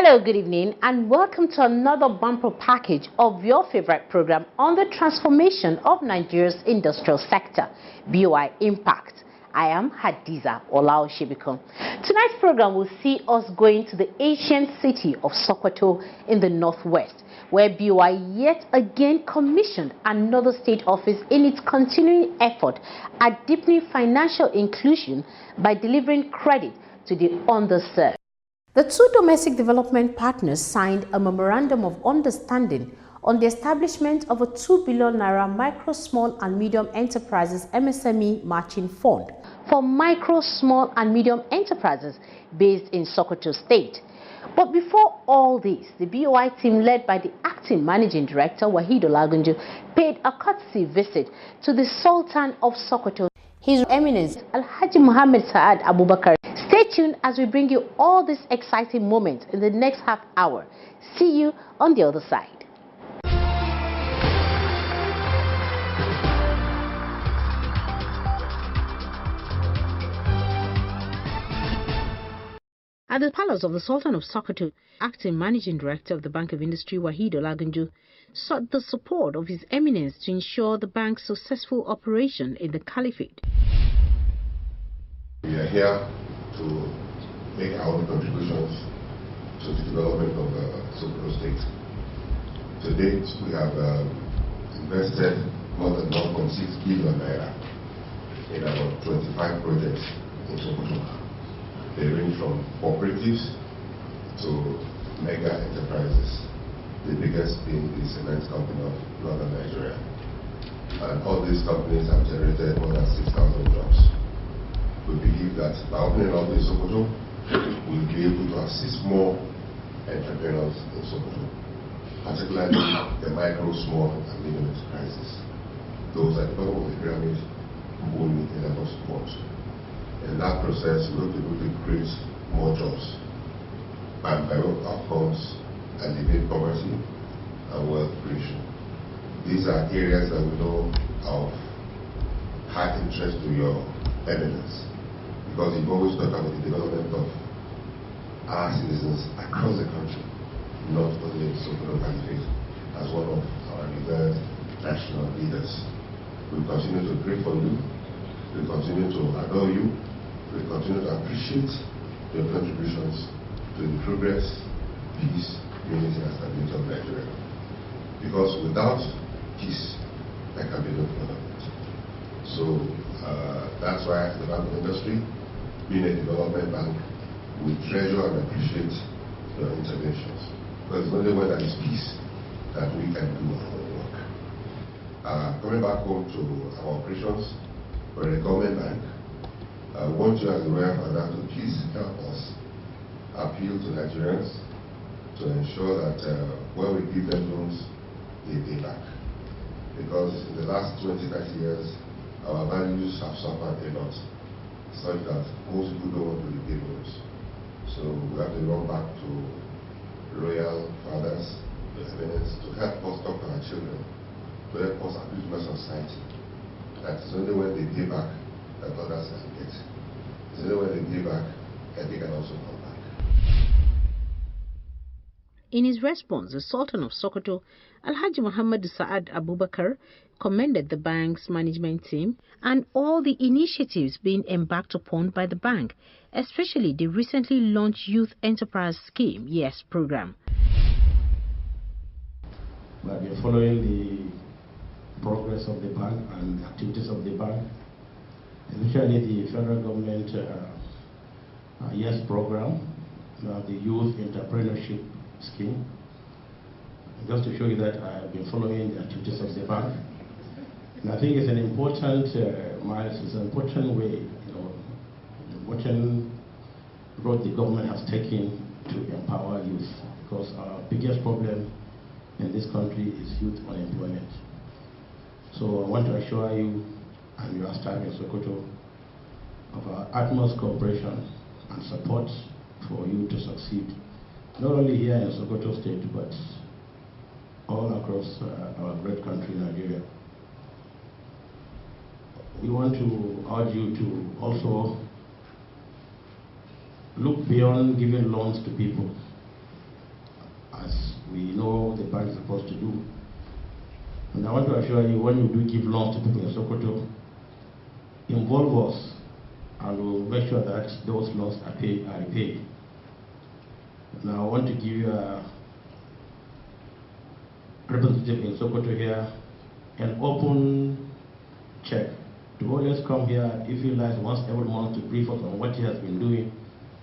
Hello, good evening, and welcome to another bumper package of your favorite program on the transformation of Nigeria's industrial sector, BoI Impact. I am Hadiza Olaosebikan. Tonight's program will see us going to the ancient city of Sokoto in the northwest, where BoI yet again commissioned another state office in its continuing effort at deepening financial inclusion by delivering credit to the underserved. The two domestic development partners signed a memorandum of understanding on the establishment of a 2 billion naira micro, small and medium enterprises MSME matching fund for micro, small and medium enterprises based in Sokoto State. But before all this, the BoI team led by the acting managing director Wahid Olagunju paid a courtesy visit to the Sultan of Sokoto, His Eminence Alhaji Muhammad Saad Abubakar. Stay tuned as we bring you all these exciting moments in the next half hour. See you on the other side. At the palace of the Sultan of Sokoto, acting managing director of the Bank of Industry Wahid Olagunju sought the support of His Eminence to ensure the bank's successful operation in the Caliphate. We are here to make our contributions to the development of Sokoto State. To date, we have invested more than 1.6 billion naira in about 25 projects in Sokoto. They range from cooperatives to mega enterprises, the biggest being the cement company of Northern Nigeria. And all these companies have generated more than 6,000 jobs. We believe that by opening up in Sokoto, we'll be able to assist more entrepreneurs in Sokoto, particularly the micro, small, and medium enterprises. Those at the bottom of the pyramid who will need a lot of support. In that process, we'll be able to create more jobs and direct outcomes and alleviate poverty and wealth creation. These are areas that we know of high interest to your eminence, because you've always talked about the development of our citizens across the country, not only in Sokoto Caliphate, as one of our revered national leaders. We continue to pray for you, we continue to adore you, we continue to appreciate your contributions to the progress, peace, unity and stability of Nigeria. Because without peace, there can be no development. So that's why the Bank of Industry, being a development bank, we treasure and appreciate your interventions. Because it's only when there is peace that we can do our work. Coming back home to our operations, we're a government bank. I want you as the Royal Father to please help us appeal to Nigerians to ensure that when we give them loans, they pay back. Because in the last 20-30 years, our values have suffered a lot, such that most people don't want to repay loans. So we have to run back to royal fathers, the eminence, to help us talk to our children, to help us appeal to society. That is only when they pay back that others can get. It's only when they pay back that they can also come back. In his response, the Sultan of Sokoto, Alhaji Muhammad Saad Abubakar, commended the bank's management team and all the initiatives being embarked upon by the bank, especially the recently launched Youth Enterprise Scheme (YES) program. We have been following the progress of the bank and the activities of the bank, especially the federal government YES program, the Youth Entrepreneurship Scheme. Just to show you that I have been following the activities of the bank. And I think it's an important milestone, it's an important way, the important road the government has taken to empower youth, because our biggest problem in this country is youth unemployment. So I want to assure you and your staff in Sokoto of our utmost cooperation and support for you to succeed, not only here in Sokoto State, but all across our great country, Nigeria. We want to urge you to also look beyond giving loans to people And I want to assure you, when you do give loans to people in Sokoto, involve us, and we'll make sure that those loans are repaid. Now, I want to give you a representative in Sokoto here an open check to always come here if he likes once every month to brief us on what he has been doing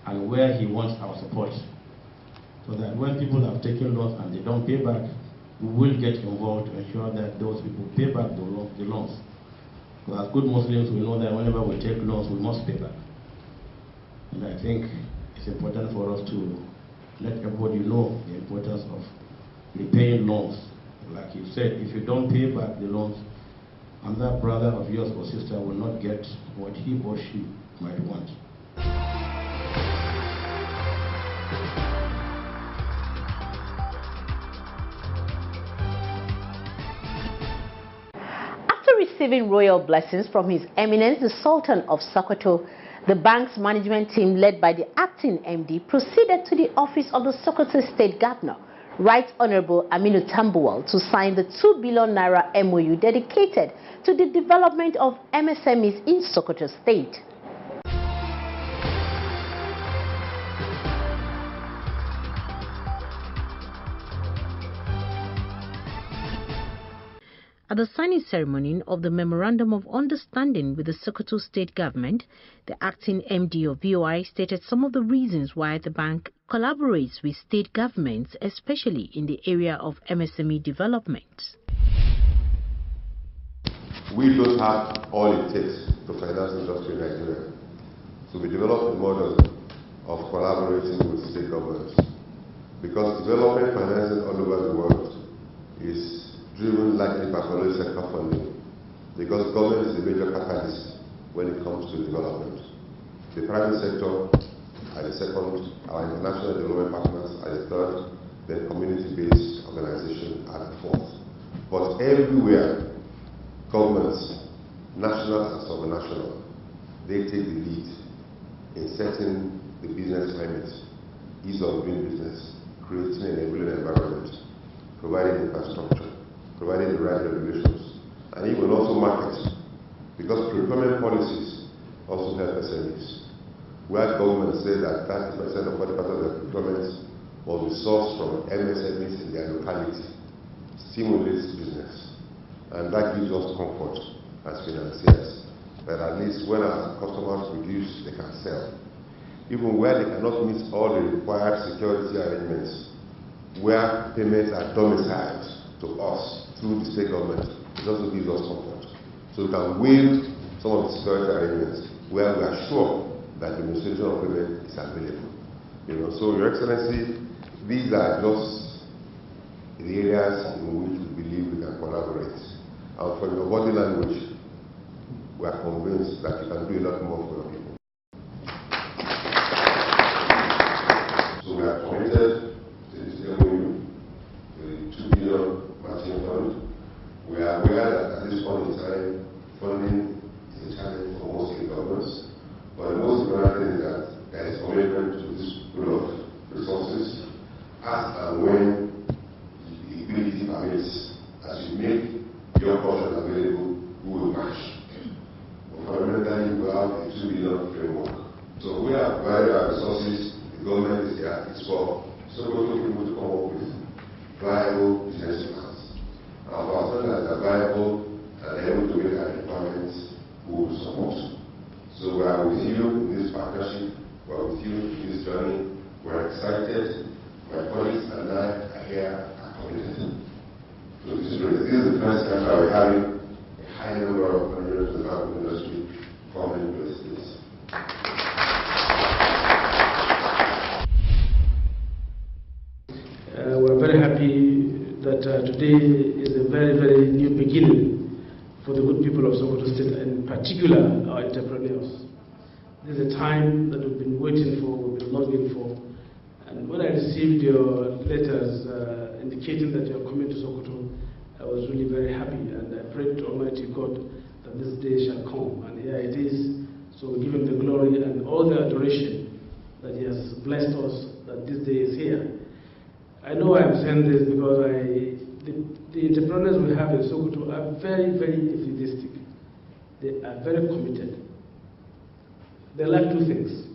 and where he wants our support. So that when people have taken loans and they don't pay back, we will get involved to ensure that those people pay back the loans. So as good Muslims, we know that whenever we take loans, we must pay back. And I think it's important for us to let everybody know the importance of repaying loans. Like you said, if you don't pay back the loans, another brother of yours or sister will not get what he or she might want. After receiving royal blessings from His Eminence the Sultan of Sokoto, the bank's management team, led by the acting MD, proceeded to the office of the Sokoto State Governor, Right Honorable Aminu Tambuwal, to sign the 2 billion naira MOU dedicated to the development of MSMEs in Sokoto State. At the signing ceremony of the Memorandum of Understanding with the Sokoto State Government, the acting MD of BoI stated some of the reasons why the bank collaborates with state governments, especially in the area of MSME development. We don't have all it takes to finance industry in Nigeria. So we developed a model of collaborating with state governments. Because development financing all over the world is driven largely by public sector funding, because government is the major catalyst when it comes to development. The private sector are the second, our international development partners are the third, then community-based organizations are the fourth. But everywhere, governments, national and supranational, they take the lead in setting the business climate, ease of doing business, creating an enabling environment, providing infrastructure, providing the right regulations, and even also markets, because procurement policies also help SMEs. Where governments say that 30% or 40% of the procurement will be sourced from MSMEs in their locality, stimulates business. And that gives us comfort as financiers, that at least when our customers produce, they can sell. Even where they cannot meet all the required security arrangements, where payments are domiciled to us through the state government, it also gives us comfort. So we can waive some of the security arrangements where we are sure that the administration of payment is available. So Your Excellency, these are just the areas in which we believe we can collaborate. And from your body language, we are convinced that you can do a lot more for your people. So we are committed to this MOU, the 2 billion matching fund. We are aware that at this point in time, funding is a challenge for most state governments. But the most important thing is that there is commitment to this pool of resources as and when the ability permits. As you make your portion available, we will match. But fundamentally, we have a 2 billion framework. So we have provided our resources, the government is there, it's for Sokoto people to come up with viable business plans. And for as long as they're viable and they're able to meet our requirements, we will support. So we are with you in this partnership, we are with you in this journey, we are excited, my colleagues and I are here and committed. So this is the first time that we're having a high number of Nigerians in the banking industry coming to this place. We're very happy that today is a very, very new beginning for the good people of Sokoto State, and in particular our entrepreneurs. This is a time that we've been waiting for, we've been longing for. And when I received your letters indicating that you're coming to Sokoto, I was really very happy, and I prayed to Almighty God that this day shall come. And here it is. So we give Him the glory and all the adoration that He has blessed us, that this day is here. I know I am saying this because I the entrepreneurs we have in Sokoto are very, very enthusiastic. They are very committed. They like two things: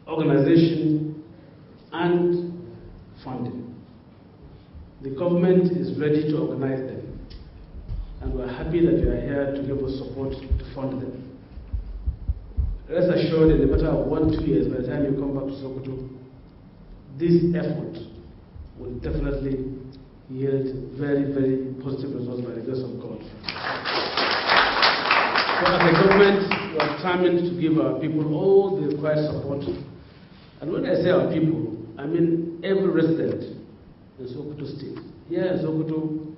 organization and funding. The government is ready to organize them, and we're happy that you are here to give us support to fund them. Rest assured, in a matter of 1-2 years, by the time you come back to Sokoto, this effort will definitely yield very, very positive results by the grace of God. So as a government, we are determined to give our people all the required support. And when I say our people, I mean every resident in Sokoto State. Here in Sokoto,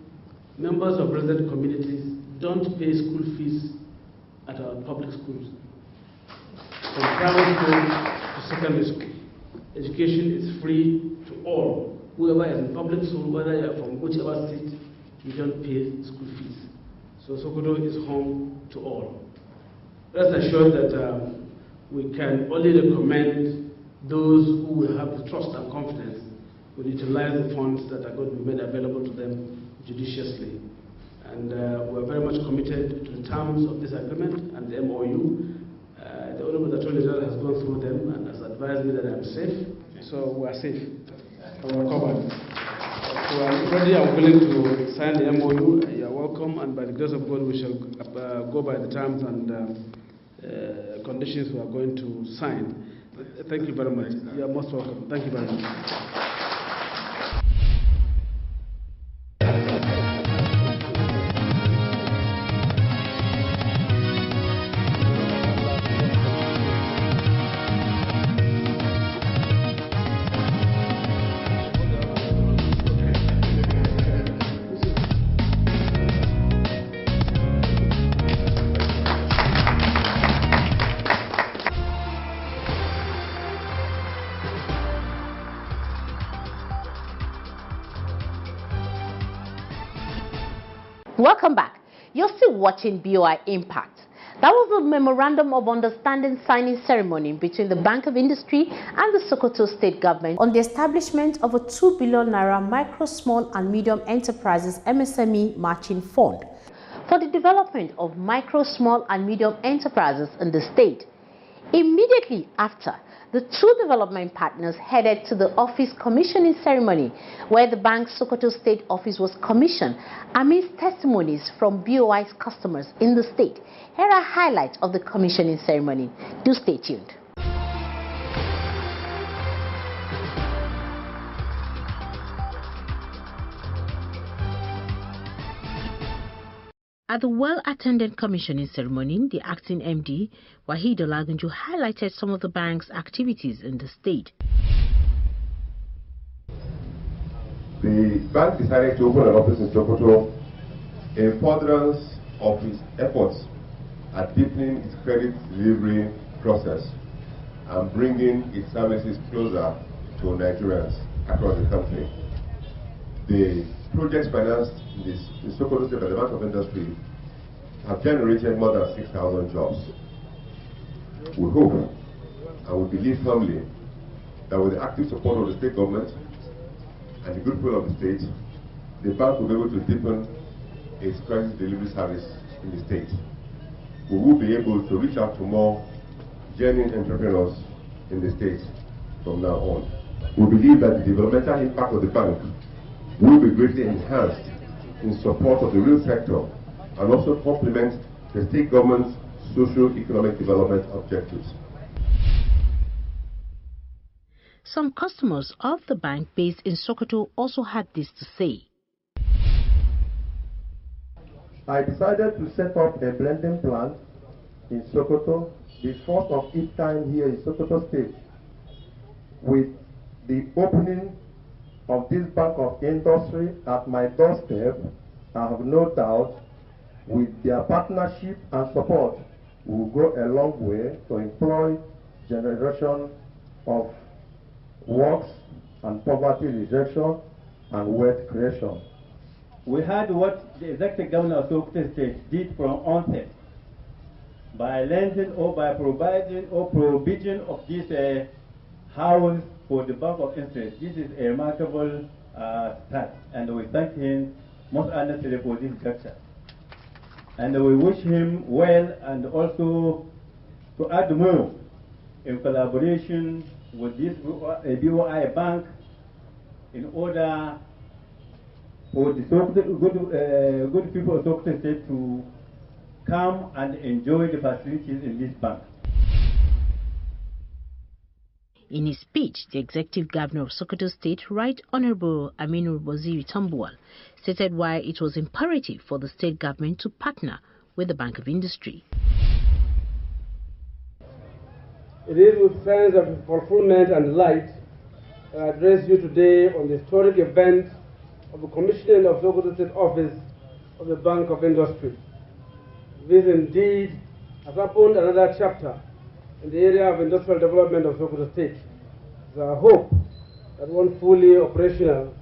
members of resident communities don't pay school fees at our public schools. From primary school to secondary school, education is free to all. Whoever is in public school, whether you are from whichever state, you don't pay school fees. So Sokoto is home to all. Rest assured that we can only recommend those who will have the trust and confidence will utilize the funds that are going to be made available to them judiciously. And we're very much committed to the terms of this agreement and the MOU. The Honorable Attorney General has gone through them and has advised me that I'm safe. So we're safe and we're covered. So I'm ready and willing to sign the MOU. You're welcome, and by the grace of God, we shall go by the terms and conditions we are going to sign. Thank you very much. You're most welcome. Thank you very much. Welcome back. You're still watching BoI Impact. That was a memorandum of understanding signing ceremony between the Bank of Industry and the Sokoto State Government on the establishment of a 2 billion naira micro, small and medium enterprises MSME matching fund for the development of micro, small and medium enterprises in the state. Immediately after, the two development partners headed to the office commissioning ceremony where the bank's Sokoto State office was commissioned amidst testimonies from BoI's customers in the state. Here are highlights of the commissioning ceremony. Do stay tuned. At the well-attended commissioning ceremony, the acting MD, Hadiza, highlighted some of the bank's activities in the state. The bank decided to open an office in Sokoto in furtherance of its efforts at deepening its credit delivery process and bringing its services closer to Nigerians across the country. The projects financed in Sokoto State by the Bank of Industry have generated more than 6,000 jobs. We hope and we believe firmly that with the active support of the state government and the goodwill of the state, the bank will be able to deepen its credit delivery service in the state. We will be able to reach out to more genuine entrepreneurs in the state from now on. We believe that the developmental impact of the bank will be greatly enhanced in support of the real sector and also complement the state government's socio-economic development objectives. Some customers of the bank based in Sokoto also had this to say. I decided to set up a blending plant in Sokoto, the first of its kind here in Sokoto State. With the opening of this Bank of Industry at my doorstep, I have no doubt with their partnership and support, we will go a long way to employ generation of works and poverty reduction and wealth creation. We heard what the executive governor of Sokoto State did from onset by lending or by providing or provision of this house for the Bank of Industry. This is a remarkable start. And we thank him most honestly for this gesture. And we wish him well, and also to add more in collaboration with this BoI bank in order for the good people of Sokoto State to come and enjoy the facilities in this bank. In his speech, the Executive Governor of Sokoto State, Right Honorable Aminu Waziri Tambuwal, stated why it was imperative for the state government to partner with the Bank of Industry. It is with sense of fulfillment and light that I address you today on the historic event of the commissioning of Sokoto State Office of the Bank of Industry. This indeed has opened another chapter in the area of industrial development of Sokoto State. It's our hope that once fully operational,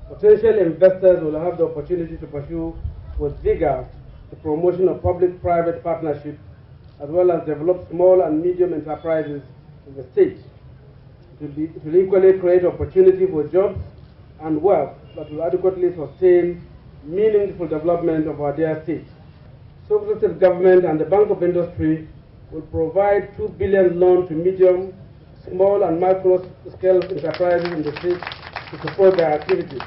potential investors will have the opportunity to pursue with vigor the promotion of public-private partnership, as well as develop small and medium enterprises in the state. It will equally create opportunity for jobs and wealth that will adequately sustain meaningful development of our dear state. Sokoto State Government and the Bank of Industry will provide 2 billion loan to medium, small and micro-scale enterprises in the state to support their activities.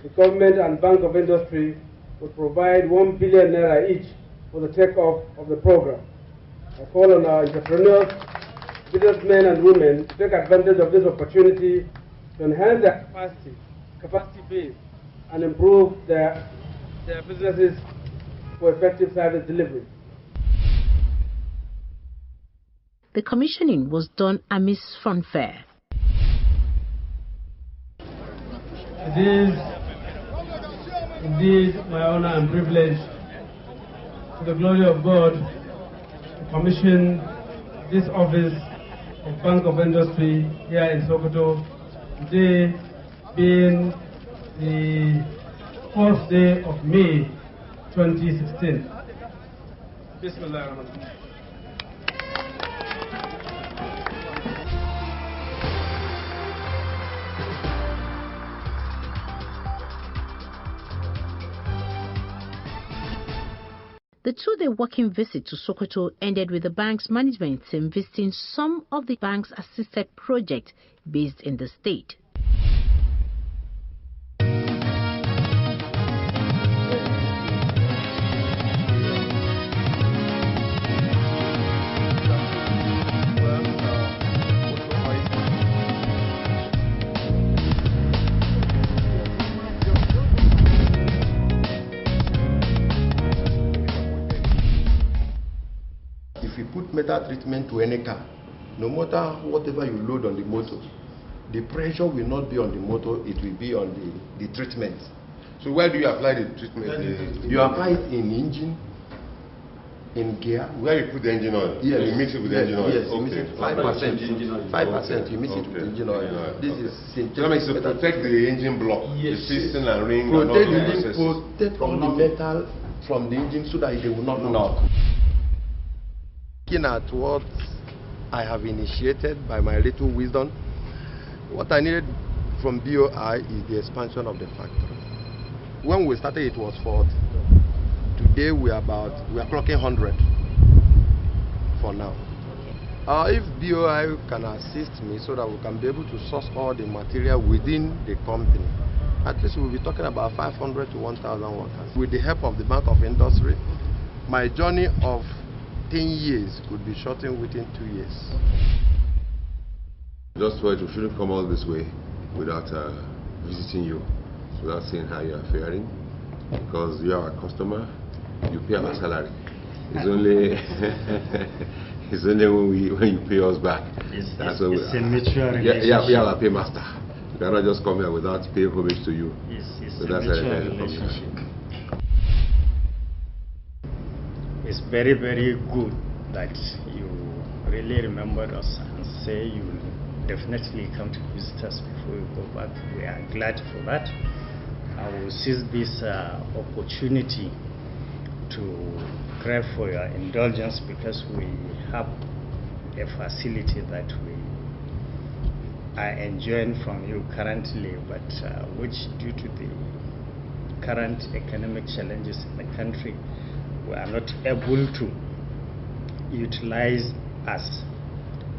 The government and Bank of Industry will provide 1 billion naira each for the take-off of the program. I call on our entrepreneurs, businessmen and women to take advantage of this opportunity to enhance their capacity base, and improve their businesses for effective service delivery. The commissioning was done amidst fanfare. It is indeed my honor and privilege, to the glory of God, to commission this office of Bank of Industry here in Sokoto, today being the 4th day of May 2016. Bismillah. The two-day working visit to Sokoto ended with the bank's management team visiting some of the bank's assisted projects based in the state. If you put metal treatment to any car, no matter whatever you load on the motor, the pressure will not be on the motor, it will be on the treatment. So where do you apply the treatment? You apply it in engine, in gear. Where you put the engine oil? Yes. You mix it with the engine oil? Yes, okay. you mix it 5%. 5%, you mix it with engine oil. This is synthetic. So that means to protect the engine block, yes, the piston and ring protect and all the the engine, protect all the metal from the engine so that they will not knock. Looking at what I have initiated by my little wisdom, what I needed from BoI is the expansion of the factory. When we started, it was 40. Today we are clocking 100 for now. If BoI can assist me so that we can be able to source all the material within the company, at least we'll be talking about 500 to 1,000 workers. With the help of the Bank of Industry, my journey of 10 years could be shortened within 2 years. Just for it, we shouldn't come all this way without visiting you, without seeing how you are faring, because you are a customer, you pay our salary. It's only it's only when you pay us back. It's a mutual relationship. Yeah, we are a paymaster. You cannot just come here without paying homage to you. It's so a that's mutual relationship. It's very, very good that you really remembered us and say you will definitely come to visit us before you go back. We are glad for that. I will seize this opportunity to crave for your indulgence, because we have a facility that we are enjoying from you currently, but which due to the current economic challenges in the country, we are not able to utilize as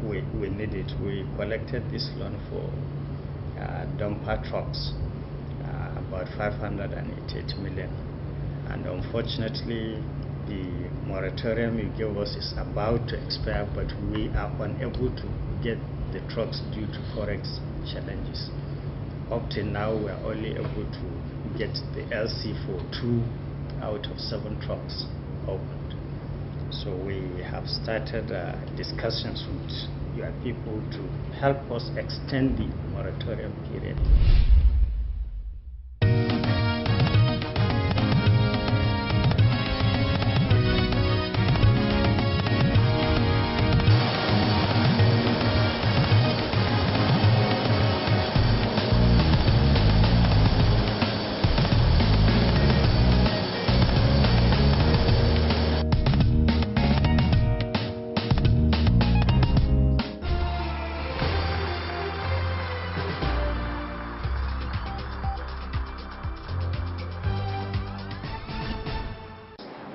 we need it. We collected this loan for dumper trucks, about 588 million, and unfortunately the moratorium you gave us is about to expire, but we are unable to get the trucks due to forex challenges. Up till now, we are only able to get the LC for 2 out of 7 trucks opened. So we have started discussions with your people to help us extend the moratorium period.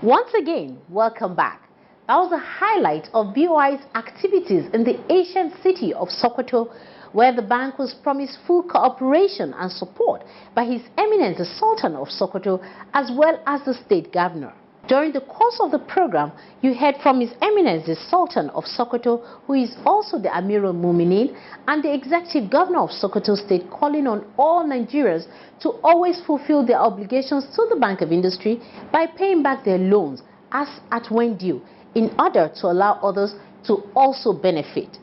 Once again, welcome back. That was a highlight of BoI's activities in the ancient city of Sokoto, where the bank was promised full cooperation and support by His Eminence the Sultan of Sokoto as well as the state governor. During the course of the program, you heard from His Eminence the Sultan of Sokoto, who is also the Amir al-Mu'minin and the Executive Governor of Sokoto State, calling on all Nigerians to always fulfill their obligations to the Bank of Industry by paying back their loans as at when due, in order to allow others to also benefit.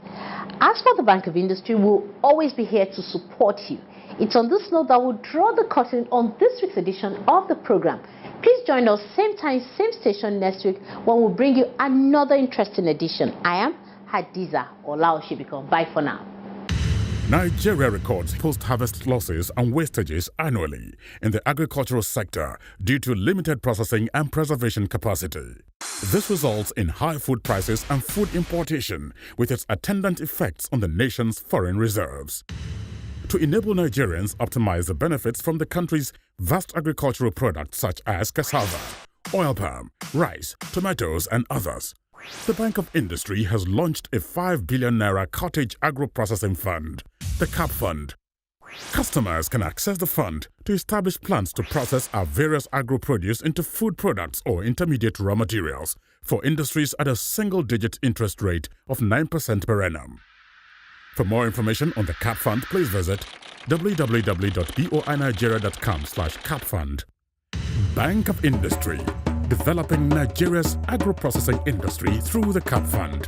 As for the Bank of Industry, we'll always be here to support you. It's on this note that we'll draw the curtain on this week's edition of the program. Please join us same time, same station next week when we'll bring you another interesting edition. I am Hadiza Olaosebikan. Bye for now. Nigeria records post-harvest losses and wastages annually in the agricultural sector due to limited processing and preservation capacity. This results in high food prices and food importation, with its attendant effects on the nation's foreign reserves. To enable Nigerians optimize the benefits from the country's vast agricultural products such as cassava, oil palm, rice, tomatoes, and others, the Bank of Industry has launched a 5 billion naira cottage agro-processing fund, the CAP Fund. Customers can access the fund to establish plants to process our various agro-produce into food products or intermediate raw materials for industries at a single-digit interest rate of 9% per annum. For more information on the CAP Fund, please visit www.boinigeria.com/capfund. Bank of Industry, developing Nigeria's agro-processing industry through the CAP Fund.